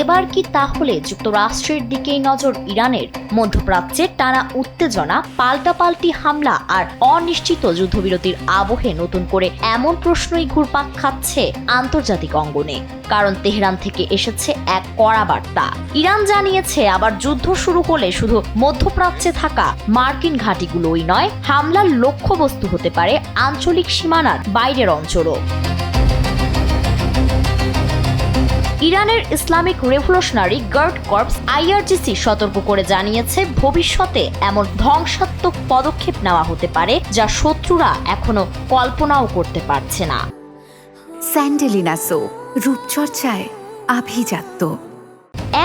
এবার কি তাহলে যুক্তরাষ্ট্রের দিকেই নজর ইরানের? মধ্যপ্রাচ্যের টানা উত্তেজনা, পাল্টাপাল্টি হামলা আর অনিশ্চিত যুদ্ধবিরতির আবহে নতুন করে এমন প্রশ্নই ঘুরপাক খাচ্ছে আন্তর্জাতিক অঙ্গনে। কারণ তেহরান থেকে এসেছে এক কড়া বার্তা। ইরান জানিয়েছে আবার যুদ্ধ শুরু হলে শুধু মধ্যপ্রাচ্যে থাকা মার্কিন ঘাঁটিগুলোই নয়, হামলার লক্ষ্যবস্তু হতে পারে আঞ্চলিক সীমানার বাইরের অঞ্চলও। ইরানের Islamic revolutionary guard corps IRGC সতর্ক করে জানিয়েছে ভবিষ্যতে এমন ধ্বংসাত্মক পদক্ষেপ নেওয়া হতে পারে যা শত্রুরা এখনো কল্পনাও করতে পারছে না। স্যান্ডেলিনা সো, রূপচর্চায় আভিজাত্য।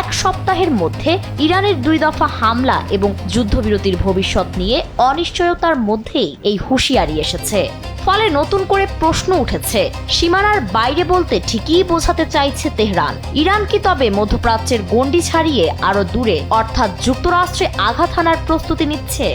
এক সপ্তাহের মধ্যে ইরানের 2 দফা হামলা এবং যুদ্ধবিরতির ভবিষ্যৎ নিয়ে অনিশ্চয়তার মধ্যেই এই হুঁশিয়ারি এসেছে। ফলে নতুন করে প্রশ্ন উঠেছে, সীমানার বাইরে বলতে ঠিকই বোঝাতে চাইছে তেহরান। ইরান কি তবে মধ্যপ্রাচ্যের গণ্ডি ছাড়িয়ে আরো দূরে অর্থাৎ যুক্তরাষ্ট্রে আঘাত হানার প্রস্তুতি নিচ্ছে?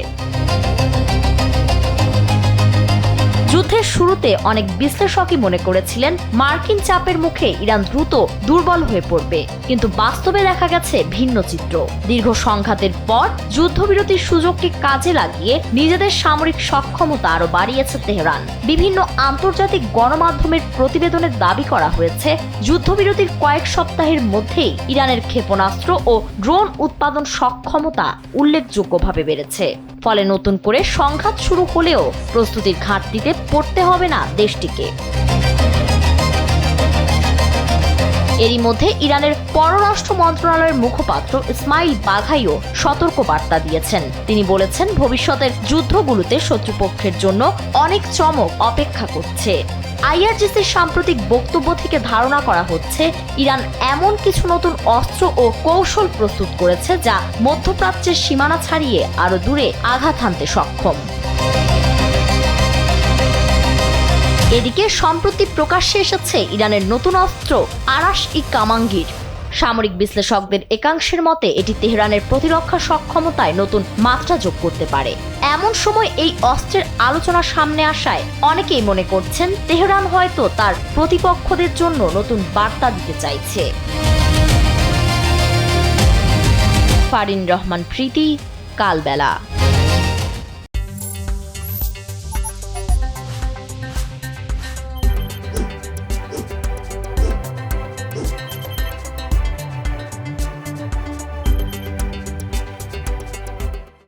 যুদ্ধের শুরুতে অনেক বিশ্লেষকই মনে করেছিলেন মার্কিন চাপের মুখে ইরান দ্রুত দুর্বল হয়ে পড়বে, কিন্তু বাস্তবে দেখা গেছে ভিন্ন চিত্র। দীর্ঘ সংঘাতের পর যুদ্ধবিরতির সুযোগকে কাজে লাগিয়ে নিজেদের সামরিক সক্ষমতা আরো বাড়িয়েছে তেহরান। বিভিন্ন আন্তর্জাতিক গণমাধ্যমের প্রতিবেদনে দাবি করা হয়েছে, যুদ্ধবিরতির কয়েক সপ্তাহের মধ্যেই ইরানের ক্ষেপণাস্ত্র ও ড্রোন উৎপাদন সক্ষমতা উল্লেখযোগ্যভাবে বেড়েছে। ফলে নতুন করে সংঘাত শুরু হলেও প্রস্তুতির ঘাটতিতে পড়তে হবে না দেশটিকে। এরই মধ্যে ইরানের পররাষ্ট্র মন্ত্রণালয়ের মুখপাত্র ইসমাইল বাঘাইও সতর্ক বার্তা দিয়েছেন। তিনি বলেছেন, ভবিষ্যতের যুদ্ধগুলোতে শত্রুপক্ষের জন্য অনেক চমক অপেক্ষা করছে। IRGCর সাম্প্রতিক বক্তব্য থেকে ধারণা করা হচ্ছে, ইরান এমন কিছু নতুন অস্ত্র ও কৌশল প্রস্তুত করেছে যা মধ্যপ্রাচ্যের সীমানা ছাড়িয়ে আরো দূরে আঘাত হানতে সক্ষম। এদিকে সম্প্রতি প্রকাশ্যে এসেছে ইরানের নতুন অস্ত্র আরাশ-ই-কামাঙ্গির। সামরিক বিশ্লেষকদের একাংশের মতে এটি তেহরানের প্রতিরক্ষা সক্ষমতায় নতুন মাত্রা যোগ করতে পারে। এমন সময় এই অস্ত্রের আলোচনা সামনে আসায় অনেকেই মনে করছেন তেহরান হয়তো তার প্রতিপক্ষদের জন্য নতুন বার্তা দিতে চাইছে। ফারিন রহমান প্রীতি, কালবেলা।